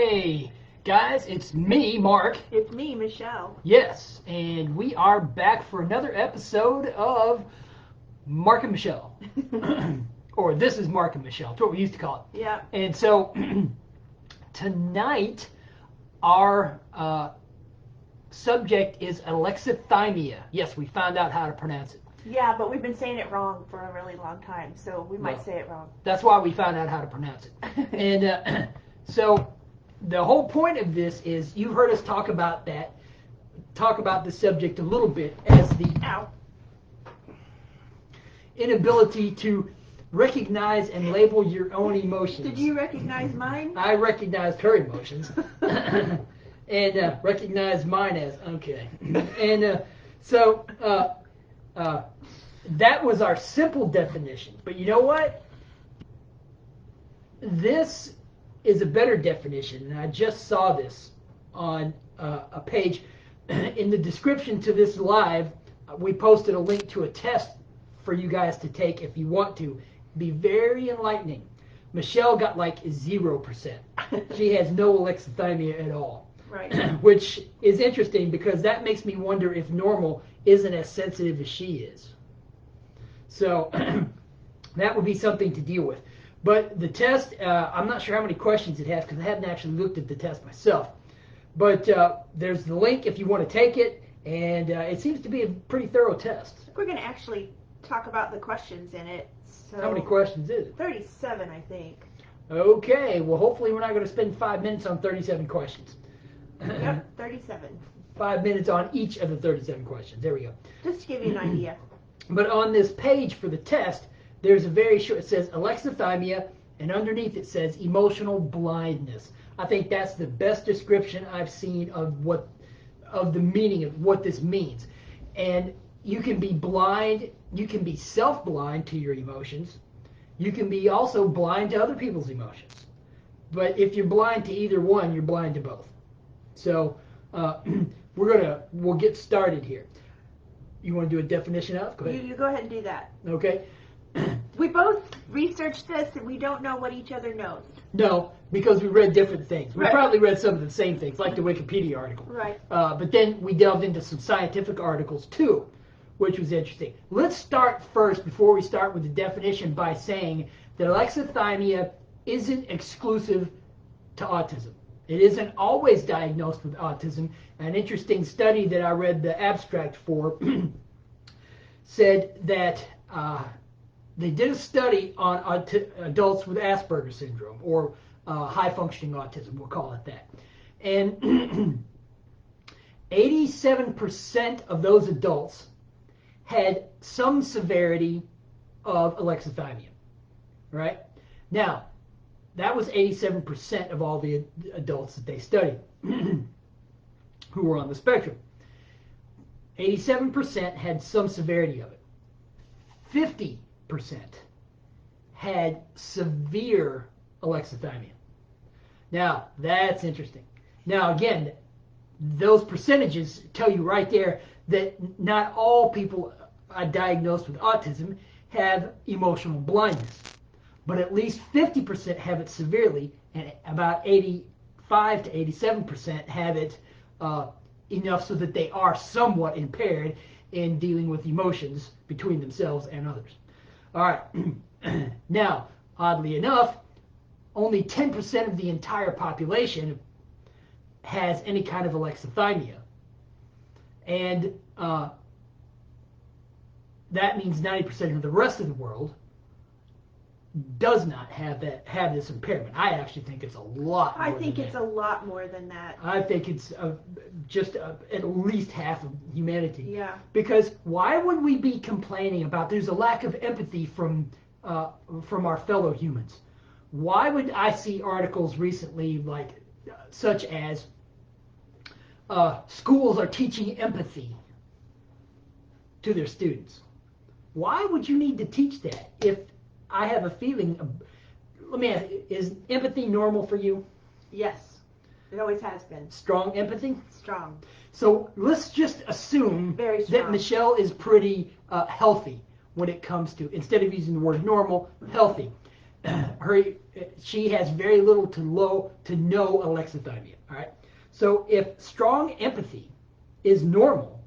Hey, guys, it's me, Mark. It's me, Michelle. Yes, and we are back for another episode of Mark and Michelle. Or this is Mark and Michelle. That's what we used to call it. Yeah. And so tonight, our subject is Alexithymia. Yes, we found out how to pronounce it. Yeah, but we've been saying it wrong for a really long time, so we might say it wrong. That's why we found out how to pronounce it. And so the whole point of this is you've heard us talk about the subject a little bit as the inability to recognize and label your own emotions. Did you recognize mine? I recognized her emotions and recognized mine as okay. And so that was our simple definition. But you know what? This is a better definition, and I just saw this on a page. In the description to this live, we posted a link to a test for you guys to take if you want to. Be very enlightening. Michelle got like 0%. She has no alexithymia at all. Right. Which is interesting because that makes me wonder if normal isn't as sensitive as she is. So that would be something to deal with. But the test, I'm not sure how many questions it has because I haven't actually looked at the test myself. But there's the link if you want to take it, and it seems to be a pretty thorough test. We're going to actually talk about the questions in it. So How many questions is it? 37, I think. Okay, well hopefully we're not going to spend 5 minutes on 37 questions. Yep, 37. 5 minutes on each of the 37 questions. There we go. Just to give you an idea. But on this page for the test, there's a very short, it says alexithymia, and underneath it says emotional blindness. I think that's the best description I've seen of the meaning of what this means. And you can be blind, you can be self-blind to your emotions. You can be also blind to other people's emotions. But if you're blind to either one, you're blind to both. So we'll get started here. You want to do a definition of? Go ahead. You go ahead and do that. Okay. We both researched this, and we don't know what each other knows. No, because we read different things. We Right. probably read some of the same things, like the Wikipedia article. Right. But then we delved into some scientific articles too, which was interesting. Let's start first, before we start with the definition, by saying that alexithymia isn't exclusive to autism. It isn't always diagnosed with autism. An interesting study that I read the abstract for said that they did a study on adults with Asperger's syndrome, or high-functioning autism, we'll call it that. And 87% of those adults had some severity of alexithymia, right? Now, that was 87% of all the adults that they studied who were on the spectrum. 87% had some severity of it. 50% had severe alexithymia. Now, that's interesting. Now, again, those percentages tell you right there that not all people diagnosed with autism have emotional blindness, but at least 50% have it severely, and about 85 to 87% have it enough so that they are somewhat impaired in dealing with emotions between themselves and others. All right. Now, oddly enough, only 10% of the entire population has any kind of alexithymia. And that means 90% of the rest of the world does not have this impairment. I actually think it's a lot more. I think it's a lot more than that. I think it's just at least half of humanity. Yeah. Because why would we be complaining about there's a lack of empathy from our fellow humans? Why would I see articles recently like such as schools are teaching empathy to their students? Why would you need to teach that if I have a feeling let me ask, is empathy normal for you? Yes. It always has been. Strong empathy? Strong. So let's just assume Very strong. that Michelle is pretty healthy when it comes to, instead of using the word normal, healthy. she has very little to no alexithymia. All right. So if strong empathy is normal,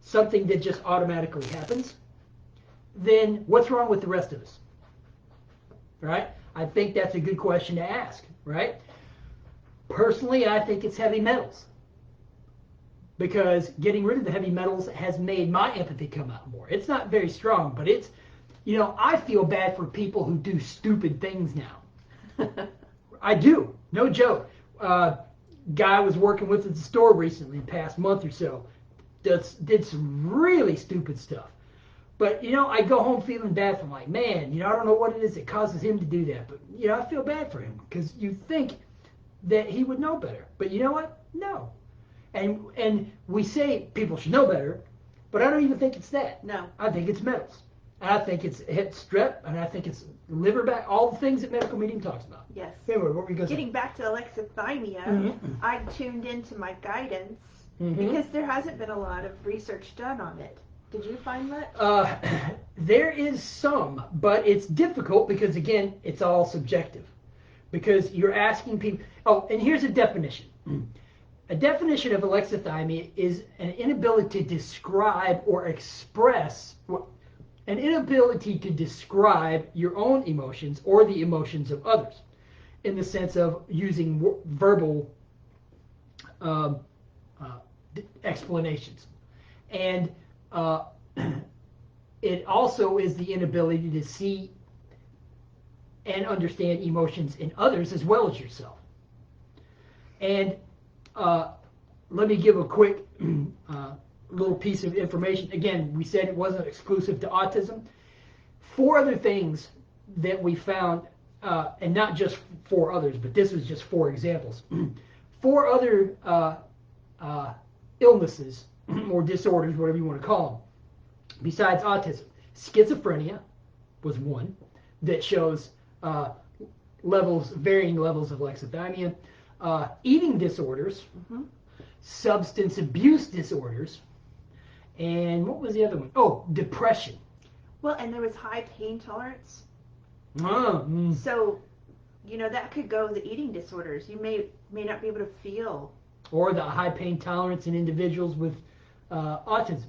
something that just automatically happens, then what's wrong with the rest of us? Right? I think that's a good question to ask, right? Personally, I think it's heavy metals. Because getting rid of the heavy metals has made my empathy come out more. It's not very strong, but it's, I feel bad for people who do stupid things now. I do. No joke. Guy I was working with at the store recently, the past month or so, did some really stupid stuff. But, I go home feeling bad for him. Like, man, I don't know what it is that causes him to do that. But, I feel bad for him because you think that he would know better. But you know what? No. And we say people should know better, but I don't even think it's that. No. I think it's metals. And I think it's strep, and I think it's liver back, all the things that medical medium talks about. Yes. Anyway, what were we going to say? Getting back to alexithymia, I tuned into my guidance because there hasn't been a lot of research done on it. Did you find that? There is some, but it's difficult because, again, it's all subjective. Because you're asking people... Oh, and here's a definition. A definition of alexithymia is an inability to describe or express... An inability to describe your own emotions or the emotions of others, in the sense of using verbal explanations. And it also is the inability to see and understand emotions in others as well as yourself. And let me give a quick little piece of information. Again, we said it wasn't exclusive to autism. 4 other things that we found, and not just 4 others, but this was just 4 examples. 4 other illnesses or disorders, whatever you want to call them, besides autism. Schizophrenia was one that shows varying levels of alexithymia. Eating disorders, substance abuse disorders, and what was the other one? Oh, depression. Well, and there was high pain tolerance. Oh, So, that could go with the eating disorders. You may not be able to feel. Or the high pain tolerance in individuals with autism.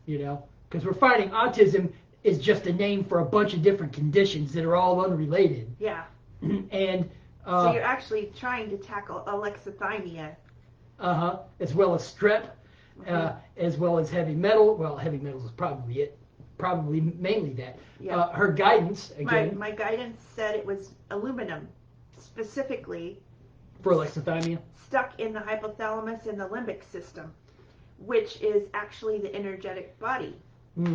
Because we're finding autism is just a name for a bunch of different conditions that are all unrelated. Yeah. And so you're actually trying to tackle alexithymia. As well as strep, as well as heavy metal. Well, heavy metals is probably it. Probably mainly that. Yeah. Her guidance, again. My guidance said it was aluminum, specifically. For alexithymia. Stuck in the hypothalamus and the limbic system, which is actually the energetic body.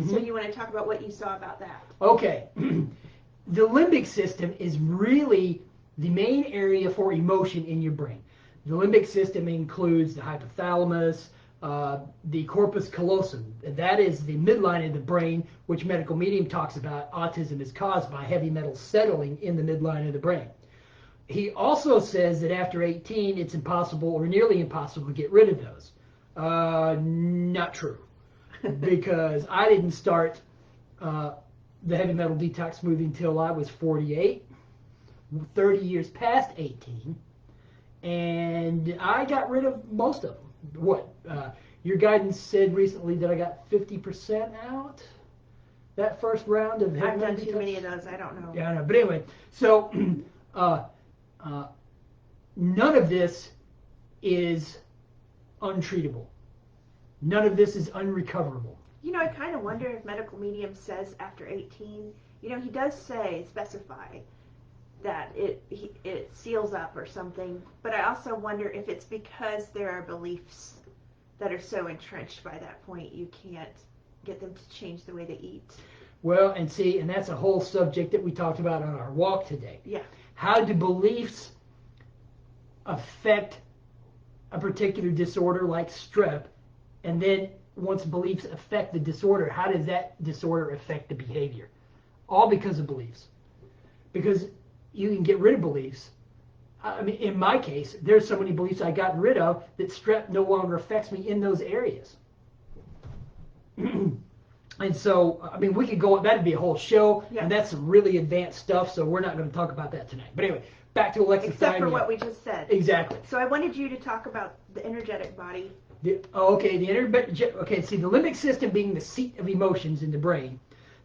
So you want to talk about what you saw about that? Okay. The limbic system is really the main area for emotion in your brain. The limbic system includes the hypothalamus, the corpus callosum. That is the midline of the brain, which medical medium talks about. Autism is caused by heavy metals settling in the midline of the brain. He also says that after 18, it's impossible or nearly impossible to get rid of those. Not true. Because I didn't start the heavy metal detox movie until I was 48, 30 years past 18. And I got rid of most of them. What? Your guidance said recently that I got 50% out? That first round of heavy I've done metal too detox? many of those. I don't know. Yeah, I know. But anyway, so none of this is untreatable. None of this is unrecoverable. I kind of wonder if medical medium says after 18, he does specify that it seals up or something, but I also wonder if it's because there are beliefs that are so entrenched by that point you can't get them to change the way they eat. Well, and that's a whole subject that we talked about on our walk today. Yeah. How do beliefs affect a particular disorder like strep, and then once beliefs affect the disorder, how does that disorder affect the behavior? All because of beliefs. Because you can get rid of beliefs. I mean, in my case, there's so many beliefs I got rid of that strep no longer affects me in those areas. And so, I mean, we could go, that'd be a whole show, Yeah. and that's some really advanced stuff, so we're not going to talk about that tonight. But anyway, back to alexithymia. Except for what we just said. Exactly. So I wanted you to talk about the energetic body. Okay, see, the limbic system being the seat of emotions in the brain,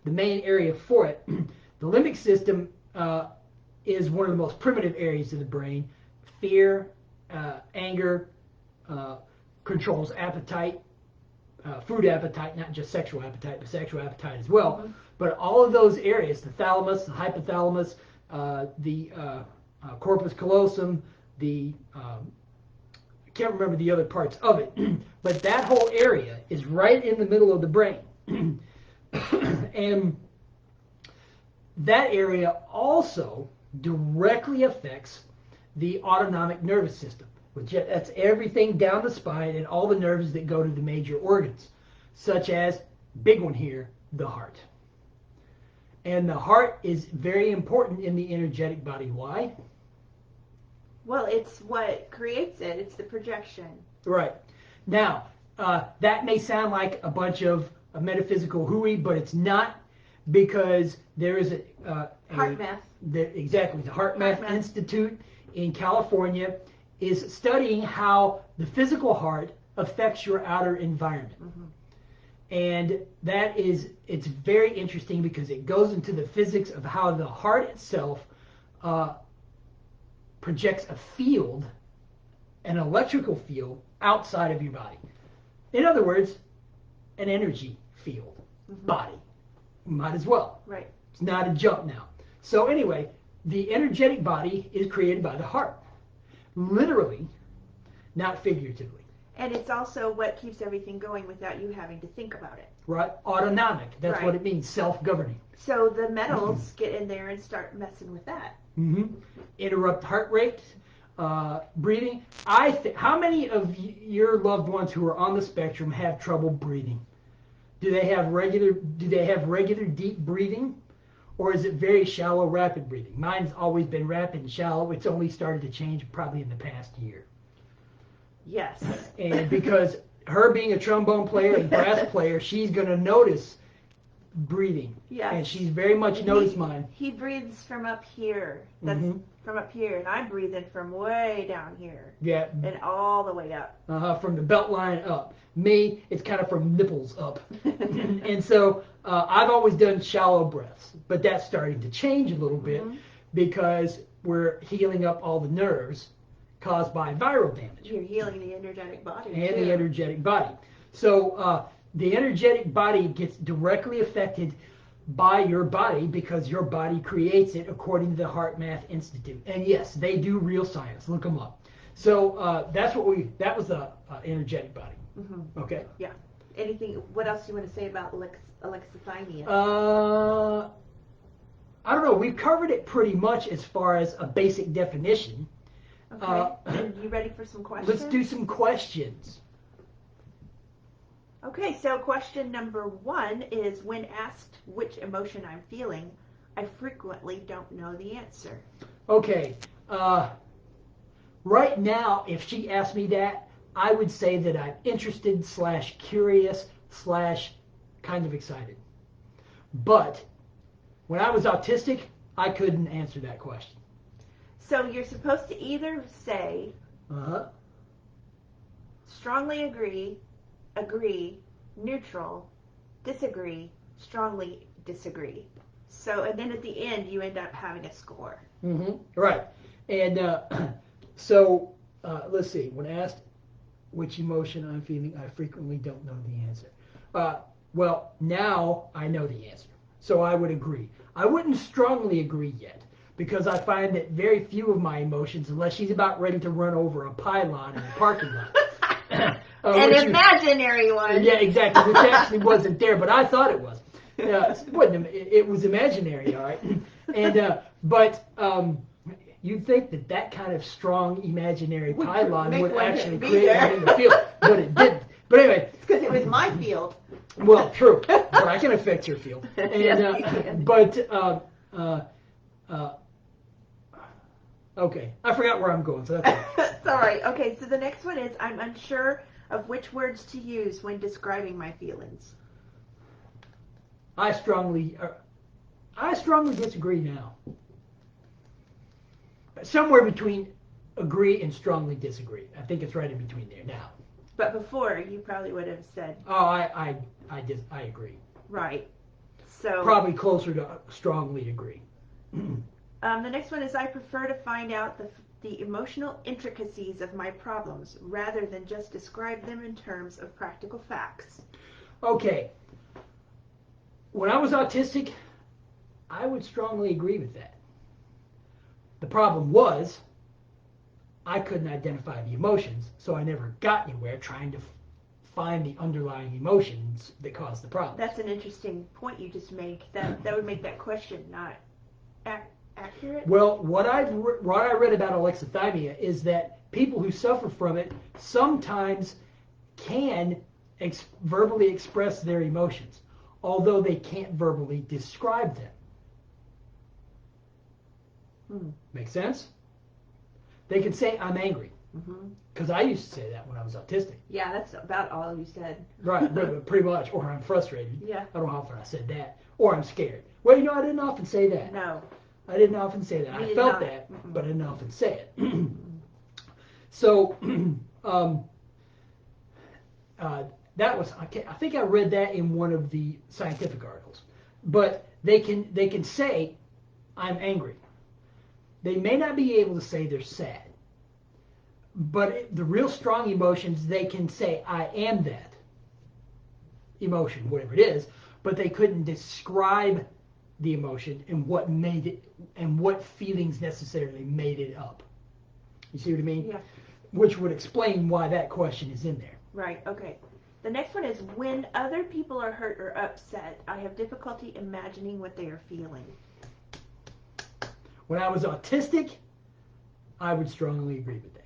the main area for it, the limbic system is one of the most primitive areas of the brain. Fear, anger, controls appetite, food appetite, not just sexual appetite, but sexual appetite as well. Mm-hmm. But all of those areas, the thalamus, the hypothalamus, the corpus callosum, the I can't remember the other parts of it, but that whole area is right in the middle of the brain. And that area also directly affects the autonomic nervous system, which that's everything down the spine and all the nerves that go to the major organs, such as, big one here, the heart. And the heart is very important in the energetic body. Why? Well, it's what creates it. It's the projection. Right. Now, that may sound like a bunch of metaphysical hooey, but it's not, because there is Heart math. Exactly. The Heart Math Institute in California is studying how the physical heart affects your outer environment. Mm-hmm. And it's very interesting because it goes into the physics of how the heart itself projects a field, an electrical field, outside of your body. In other words, an energy field, body. Might as well. Right. It's not a jump now. So anyway, the energetic body is created by the heart. Literally, not figuratively. And it's also what keeps everything going without you having to think about it. Right? Autonomic. That's Right. what it means, self-governing. So the metals get in there and start messing with that. Mm-hmm. Interrupt heart rate, breathing. How many of your loved ones who are on the spectrum have trouble breathing? Do they have regular deep breathing, or is it very shallow, rapid breathing? Mine's always been rapid and shallow. It's only started to change probably in the past year. Yes. And because her being a trombone player and brass player, she's going to notice breathing. Yes. And she's very much noticed mine. He breathes from up here. That's from up here, and I'm breathing from way down here. Yeah. And all the way up. From the belt line up. Me, it's kind of from nipples up. And so I've always done shallow breaths, but that's starting to change a little bit because we're healing up all the nerves caused by viral damage. You're healing the energetic body. And too. the energetic body. So the energetic body gets directly affected by your body because your body creates it according to the Heart Math Institute. And yes, they do real science. Look them up. So that was the energetic body. Mm-hmm. Okay. Yeah. What else do you want to say about alexithymia? I don't know. We've covered it pretty much as far as a basic definition. Okay. And you ready for some questions? Let's do some questions. Okay, so question number 1 is, when asked which emotion I'm feeling, I frequently don't know the answer. Okay. Right now, if she asked me that, I would say that I'm interested / curious / kind of excited. But when I was autistic, I couldn't answer that question. So you're supposed to either say strongly agree, neutral, disagree, strongly disagree. So, and then at the end, you end up having a score. Right. And so, let's see. When asked which emotion I'm feeling, I frequently don't know the answer. Well, now I know the answer. So I would agree. I wouldn't strongly agree yet, because I find that very few of my emotions, unless she's about ready to run over a pylon in the parking lot. An imaginary one. Yeah, exactly, which actually wasn't there, but I thought it was. It was imaginary, all right. And but you'd think that kind of strong imaginary pylon would actually create one in the field, but it didn't. But anyway, it's because it was my field. Well, true, but I can affect your field. And, okay, I forgot where I'm going. So that's Sorry. Okay, so the next one is, I'm unsure of which words to use when describing my feelings. I strongly disagree now. Somewhere between agree and strongly disagree. I think it's right in between there now. But before, you probably would have said. Oh, I agree. Right. So. Probably closer to strongly agree. The next one is I prefer to find out the emotional intricacies of my problems rather than just describe them in terms of practical facts. Okay. When I was autistic, I would strongly agree with that. The problem was I couldn't identify the emotions, so I never got anywhere trying to find the underlying emotions that caused the problem. That's an interesting point you just made. That would make that question not accurate. Well, what I read about alexithymia is that people who suffer from it sometimes can verbally express their emotions, although they can't verbally describe them. Make sense? They can say, I'm angry. Because I used to say that when I was autistic. Yeah, that's about all you said. Right, but pretty much. Or I'm frustrated. Yeah. I don't know how often I said that. Or I'm scared. Well, I didn't often say that. No. I didn't often say that. I felt that, but I didn't often say it. So, that was, I think I read that in one of the scientific articles. But they can say, I'm angry. They may not be able to say they're sad. But the real strong emotions, they can say, I am that emotion, whatever it is, but they couldn't describe the emotion and what made it, and what feelings necessarily made it up. You see what I mean? Yeah. Which would explain why that question is in there. Right, okay. The next one is, when other people are hurt or upset, I have difficulty imagining what they are feeling. When I was autistic, I would strongly agree with that.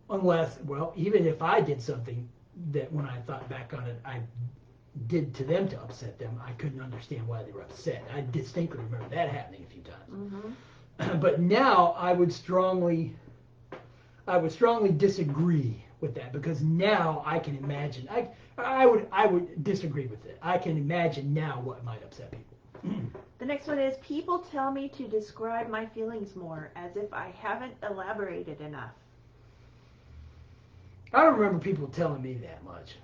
Unless, well, even if I did something that when I thought back on it, I did to them to upset them, I couldn't understand why they were upset. I distinctly remember that happening a few times. But now I would strongly disagree with that, because now I can imagine. I would disagree with it. I can imagine now what might upset people. The next one is, people tell me to describe my feelings more, as if I haven't elaborated enough. I don't remember people telling me that much.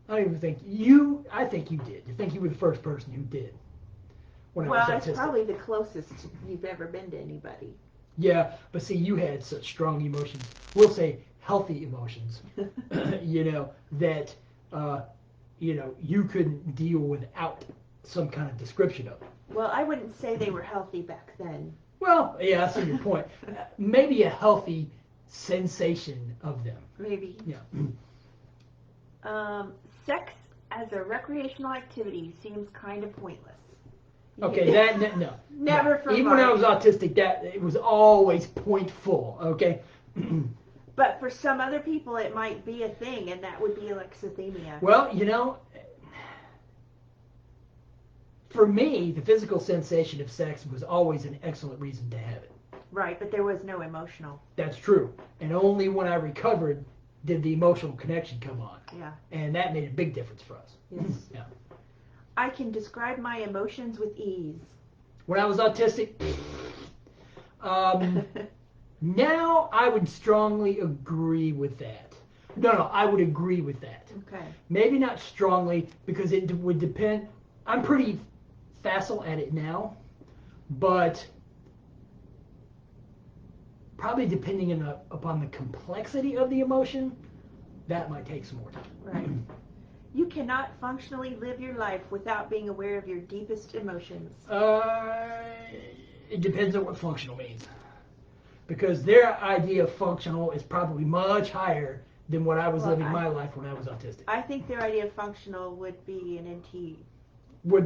I don't even think you. I think you did. I think you were the first person who did. When I was autistic. It's probably the closest you've ever been to anybody. Yeah, but see, you had such strong emotions. We'll say healthy emotions. That you couldn't deal without some kind of description of it. Well, I wouldn't say they were healthy back then. Well, yeah, I see your point. Maybe a healthy sensation of them. Maybe. Yeah. Sex as a recreational activity seems kind of pointless. Okay, no. Never no. for Even when I was autistic, that it was always pointful. Okay. But for some other people, it might be a thing, and that would be alexithymia. Well, for me, the physical sensation of sex was always an excellent reason to have it. Right, but there was no emotional. That's true. And only when I recovered did the emotional connection come on. Yeah. And that made a big difference for us. Yes. Yeah. I can describe my emotions with ease. When I was autistic, now I would strongly agree with that. No, I would agree with that. Okay. Maybe not strongly, because it would depend. I'm pretty facile at it now, but probably depending upon the complexity of the emotion, that might take some more time. Right. You cannot functionally live your life without being aware of your deepest emotions. It depends on what functional means. Because their idea of functional is probably much higher than what I was living my life when I was autistic. I think their idea of functional would be an NT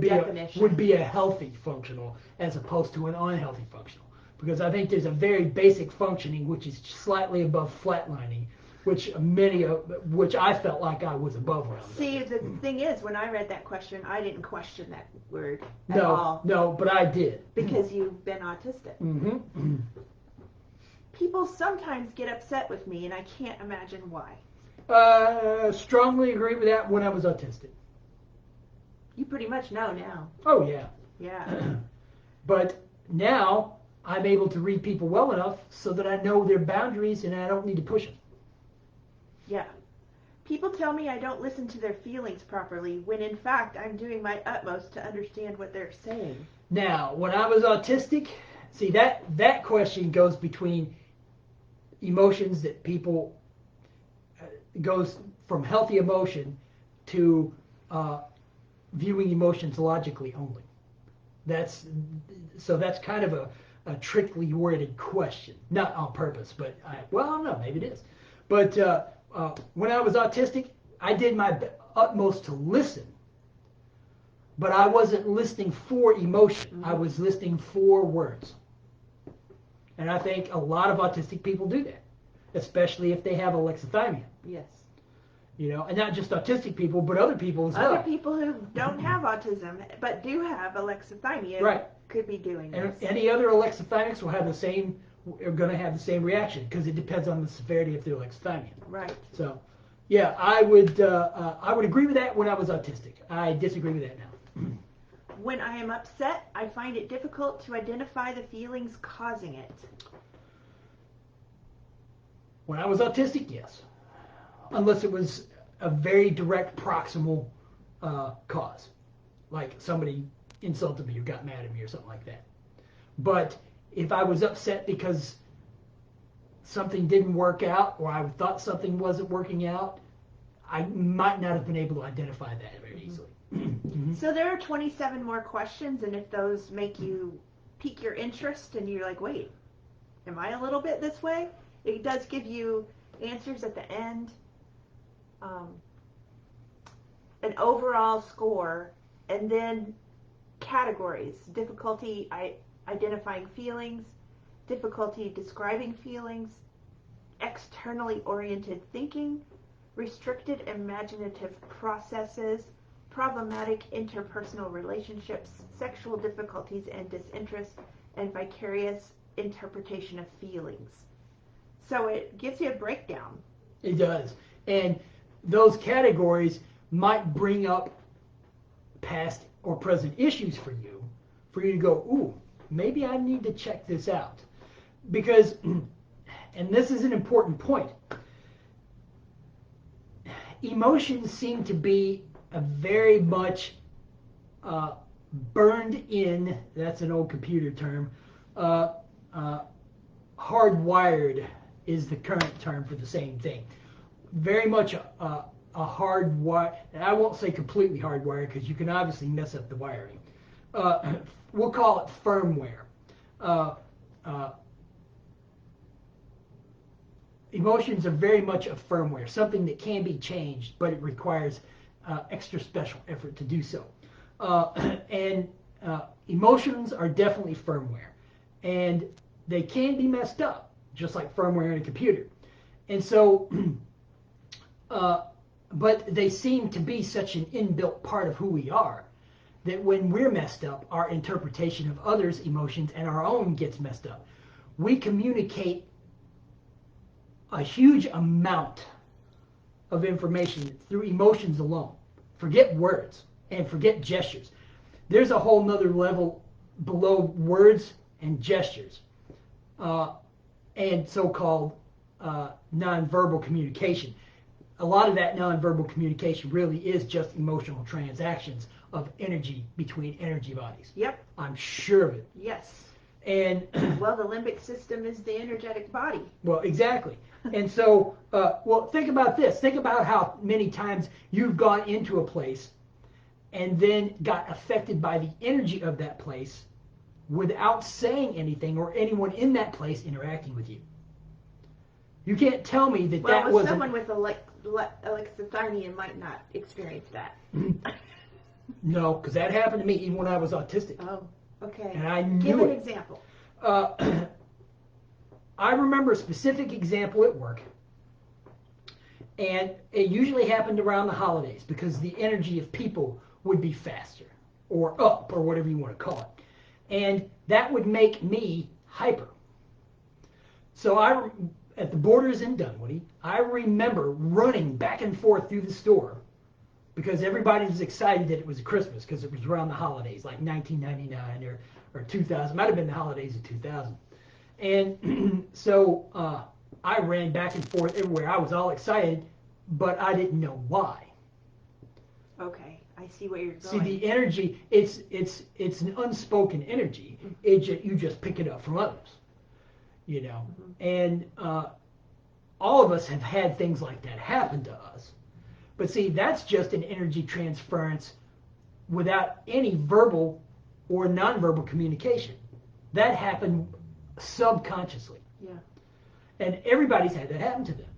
definition. Would be a healthy functional as opposed to an unhealthy functional. Because I think there's a very basic functioning which is slightly above flatlining, which I felt like I was above when I was autistic. The thing is, when I read that question, I didn't question that word at all. No, but I did. Because you've been autistic. Mm-hmm. People sometimes get upset with me, and I can't imagine why. Strongly agree with that when I was autistic. You pretty much know now. Oh, yeah. Yeah. But now I'm able to read people well enough so that I know their boundaries and I don't need to push them. Yeah. People tell me I don't listen to their feelings properly, when in fact I'm doing my utmost to understand what they're saying. Now, when I was autistic, see, that question goes between emotions that people goes from healthy emotion to viewing emotions logically only. That's kind of a trickily worded question, not on purpose, but I don't know, maybe it is. But when I was autistic, I did my utmost to listen, but I wasn't listening for emotion. Mm-hmm. I was listening for words. And I think a lot of autistic people do that, especially if they have alexithymia. Yes. You know, and not just autistic people, but other people as well. Other people who don't have autism but do have alexithymia Right. could be doing And this. any other alexithymics will have are going to have the same reaction because it depends on the severity of their alexithymia. Right. So, yeah, I would agree with that when I was autistic. I disagree with that now. When I am upset, I find it difficult to identify the feelings causing it. When I was autistic, yes. Unless it was a very direct proximal cause. Like somebody insulted me or got mad at me or something like that. But if I was upset because something didn't work out or I thought something wasn't working out, I might not have been able to identify that very easily. Mm-hmm. So there are 27 more questions, and if those make you pique your interest and you're like, wait, am I a little bit this way? It does give you answers at the end, an overall score, and then categories: difficulty identifying feelings, difficulty describing feelings, externally oriented thinking, restricted imaginative processes, problematic interpersonal relationships, sexual difficulties and disinterest, and vicarious interpretation of feelings. So it gives you a breakdown. It does. And those categories might bring up past or present issues for you to go, ooh, maybe I need to check this out. Because, and this is an important point, emotions seem to be a very much burned in, that's an old computer term, hardwired is the current term for the same thing. Very much a hardwired, and I won't say completely hardwired because you can obviously mess up the wiring. We'll call it firmware. Emotions are very much a firmware, something that can be changed, but it requires extra special effort to do so. And emotions are definitely firmware, and they can be messed up, just like firmware in a computer. And so, but they seem to be such an inbuilt part of who we are that when we're messed up, our interpretation of others' emotions and our own gets messed up. We communicate a huge amount of information through emotions alone. Forget words and forget gestures. There's a whole nother level below words and gestures and so-called nonverbal communication. A lot of that nonverbal communication really is just emotional transactions of energy between energy bodies. Yep. I'm sure of it. Yes. And well, the limbic system is the energetic body. Well, exactly. And so, well, think about this. Think about how many times you've gone into a place and then got affected by the energy of that place without saying anything or anyone in that place interacting with you. You can't tell me that that wasn't... someone with alexithymia might not experience that. No, because that happened to me even when I was autistic. Oh, okay. And I knew Give an it. example. I remember a specific example at work, and it usually happened around the holidays because the energy of people would be faster or up or whatever you want to call it. And that would make me hyper. So at the Borders in Dunwoody, I remember running back and forth through the store because everybody was excited that it was Christmas because it was around the holidays, like 1999 or 2000. Might have been the holidays of 2000. And so I ran back and forth everywhere. I was all excited, but I didn't know why. Okay, I see where you're going. See, the energy, it's an unspoken energy. You just pick it up from others, you know. And all of us have had things like that happen to us. But see, that's just an energy transference without any verbal or nonverbal communication. That happened subconsciously. Yeah. And everybody's had that happen to them.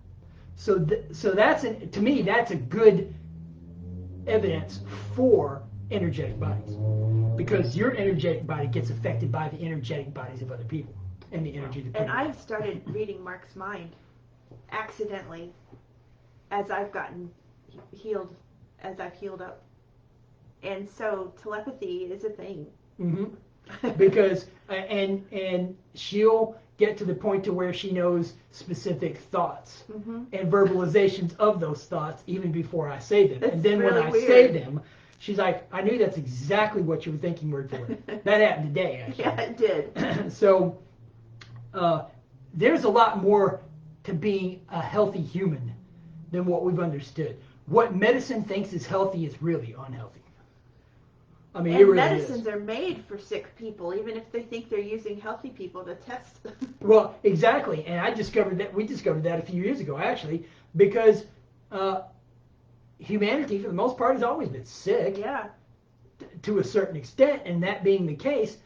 So that's to me, that's a good evidence for energetic bodies, because your energetic body gets affected by the energetic bodies of other people and the energy that And I've started reading Mark's mind accidentally as I've gotten healed, as I've healed up. And so telepathy is a thing. Mm-hmm. Because and she'll get to the point to where she knows specific thoughts and verbalizations of those thoughts even before I say them. That's and then really when I weird. say them, she's like, I knew that's exactly what you were thinking word for word. That happened today, actually. Yeah, it did. So there's a lot more to being a healthy human than what we've understood. What medicine thinks is healthy is really unhealthy. I mean, And it really medicines is. are made for sick people, even if they think they're using healthy people to test them. Well, exactly, and we discovered that a few years ago, actually, because humanity, for the most part, has always been sick. Yeah. To a certain extent, and that being the case,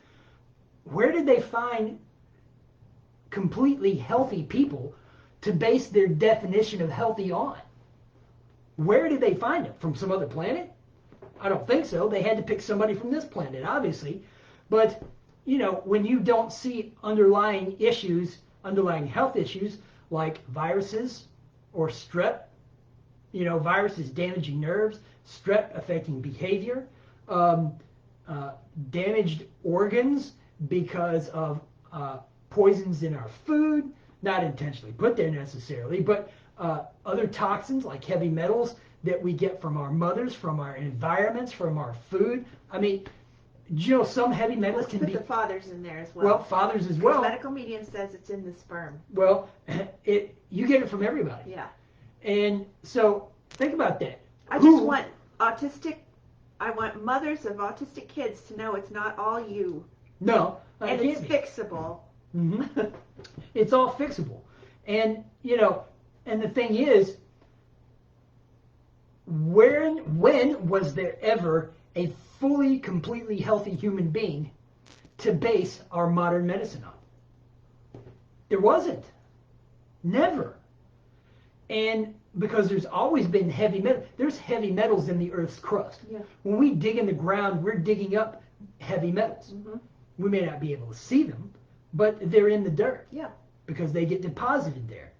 where did they find completely healthy people to base their definition of healthy on? Where did they find them? From some other planet? I don't think so. They had to pick somebody from this planet, obviously. But, you know, when you don't see underlying health issues like viruses or strep, you know, viruses damaging nerves, strep affecting behavior, damaged organs because of poisons in our food, not intentionally put there necessarily, but other toxins like heavy metals that we get from our mothers, from our environments, from our food. I mean, you know, some heavy metals Let's can put be... the fathers in there as well. Well, fathers as well. Medical medium says it's in the sperm. Well, you get it from everybody. Yeah. And so, think about that. I just want I want mothers of autistic kids to know it's not all you. No. And it's fixable. Mm-hmm. It's all fixable. And, you know, and the thing is, when was there ever a fully, completely healthy human being to base our modern medicine on? There wasn't. Never. And because there's always been heavy metal. There's heavy metals in the Earth's crust. Yeah. When we dig in the ground, we're digging up heavy metals. Mm-hmm. We may not be able to see them, but they're in the dirt. Yeah. Because they get deposited there.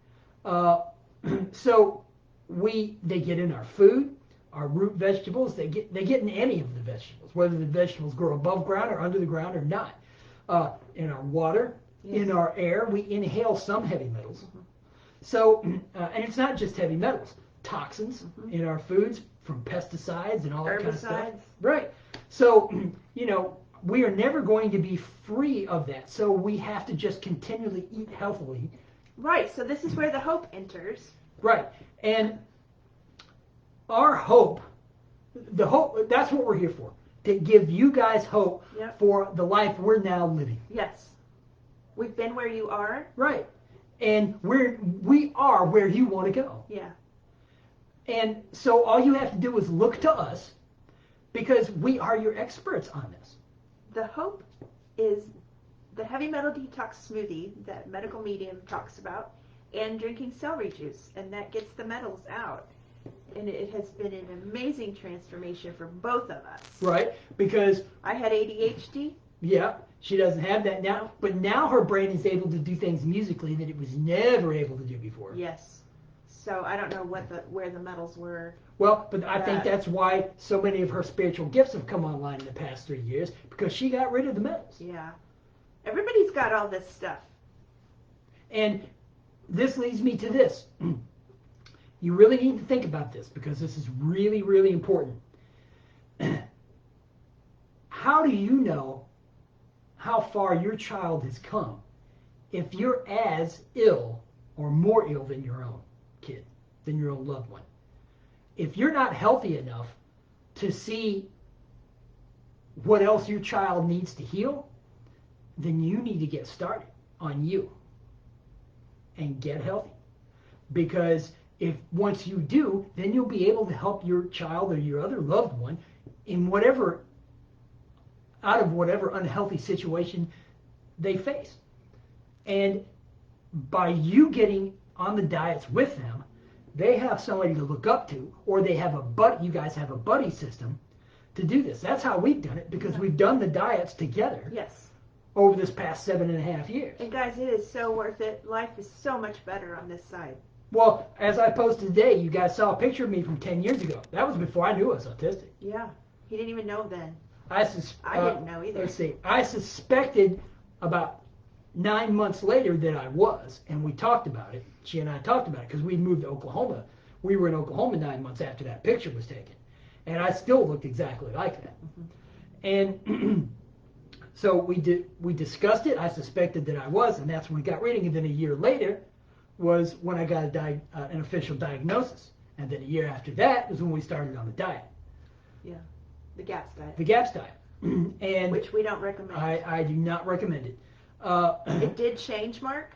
So they get in our food, our root vegetables. They get in any of the vegetables, whether the vegetables grow above ground or under the ground or not. In our water, yes. in our air, we inhale some heavy metals. Mm-hmm. So, and it's not just heavy metals, toxins in our foods from pesticides and all that kind of stuff. Right. So, you know, we are never going to be free of that. So we have to just continually eat healthily. Right. So this is where the hope enters. Right. And our hope, that's what we're here for. To give you guys hope for the life we're now living. Yes. We've been where you are. Right. And we are where you want to go. Yeah. And so all you have to do is look to us because we are your experts on this. The hope is the heavy metal detox smoothie that medical medium talks about and drinking celery juice, and that gets the metals out. And it has been an amazing transformation for both of us. Right, because... I had ADHD. Yeah, she doesn't have that now, but now her brain is able to do things musically that it was never able to do before. Yes. So I don't know where the metals were. Well, but I think that's why so many of her spiritual gifts have come online in the past 3 years, because she got rid of the metals. Yeah. Everybody's got all this stuff. And this leads me to this. You really need to think about this because this is really, really important. How do you know how far your child has come if you're as ill or more ill than your own kid, than your own loved one? If you're not healthy enough to see what else your child needs to heal, then you need to get started on you and get healthy. Because if once you do, then you'll be able to help your child or your other loved one in whatever, out of whatever unhealthy situation they face. And by you getting on the diets with them, they have somebody to look up to, or they have a buddy, you guys have a buddy system to do this. That's how we've done it, because we've done the diets together. Yes. Over this past 7.5 years. And guys, it is so worth it. Life is so much better on this side. Well, as I posted today, you guys saw a picture of me from 10 years ago. That was before I knew I was autistic. Yeah. He didn't even know then. I didn't know either. Let's see. I suspected about 9 months later that I was, and we talked about it. She and I talked about it because we moved to Oklahoma. We were in Oklahoma 9 months after that picture was taken. And I still looked exactly like that. Mm-hmm. And so we discussed it. I suspected that I was, and that's when we got reading. And then a year later was when I got an official diagnosis. And then a year after that was when we started on the diet. Yeah, the GAPS diet. The GAPS diet. And which we don't recommend. I do not recommend it. It did change Mark,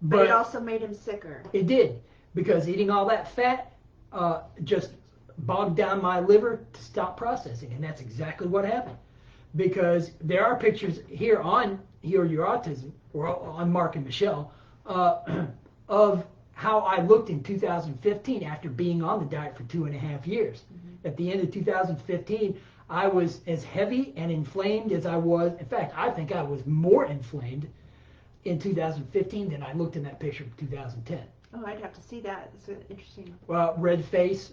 but it also made him sicker. It did, because eating all that fat just bogged down my liver to stop processing, and that's exactly what happened. Because there are pictures here on Heal Your Autism, or on Mark and Michelle, of how I looked in 2015 after being on the diet for 2.5 years. Mm-hmm. At the end of 2015, I was as heavy and inflamed as I was. In fact, I think I was more inflamed in 2015 than I looked in that picture of 2010. Oh, I'd have to see that. It's interesting. Well, red face,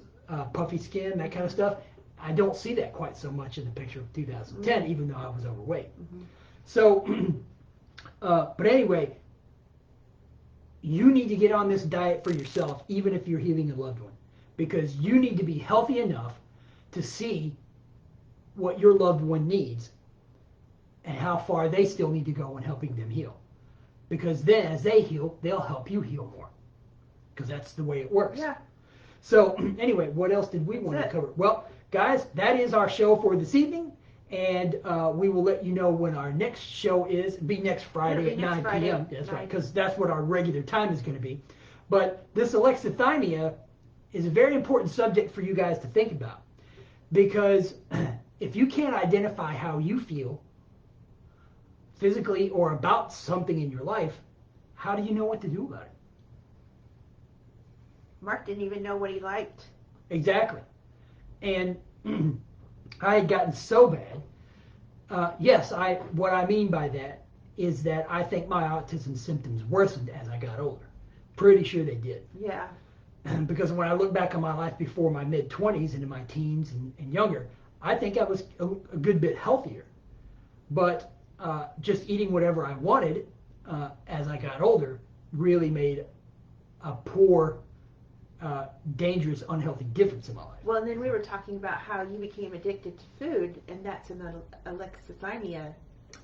puffy skin, that kind of stuff. I don't see that quite so much in the picture of 2010, mm-hmm. even though I was overweight. Mm-hmm. So, but anyway, you need to get on this diet for yourself, even if you're healing a loved one, because you need to be healthy enough to see what your loved one needs and how far they still need to go in helping them heal. Because then as they heal, they'll help you heal more, because that's the way it works. Yeah. So anyway, what else did we want to cover? Well, guys, that is our show for this evening, and we will let you know when our next show is. It'll be next Friday at 9 p.m. That's right, because that's what our regular time is going to be. But this alexithymia is a very important subject for you guys to think about, because if you can't identify how you feel physically or about something in your life, how do you know what to do about it? Mark didn't even know what he liked. Exactly. And I had gotten so bad. Yes, what I mean by that is that I think my autism symptoms worsened as I got older. Pretty sure they did. Yeah. Because when I look back on my life before my mid-20s and in my teens and younger, I think I was a good bit healthier. But just eating whatever I wanted as I got older really made a poor, dangerous, unhealthy difference in my life. Well, and then we were talking about how you became addicted to food, and that's an alexithymia.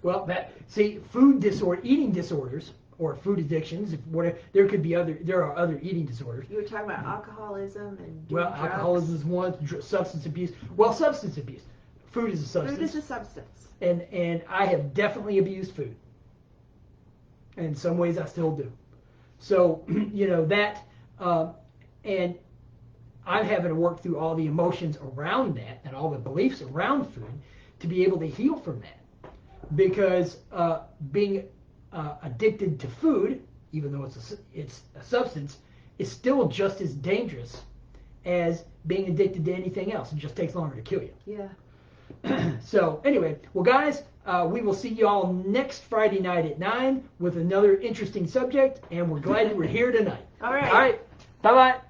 Well, eating disorders or food addictions, there are other eating disorders. You were talking about alcoholism and drugs. Alcoholism is one, substance abuse. Well, substance abuse. Food is a substance. Food is a substance. And I have definitely abused food. And in some ways I still do. So, that, and I'm having to work through all the emotions around that and all the beliefs around food to be able to heal from that. Because being addicted to food, even though it's a substance, is still just as dangerous as being addicted to anything else. It just takes longer to kill you. Yeah. So anyway, well guys, we will see you all next Friday night at 9 with another interesting subject, and we're glad you were here tonight. All right. All right. Bye-bye.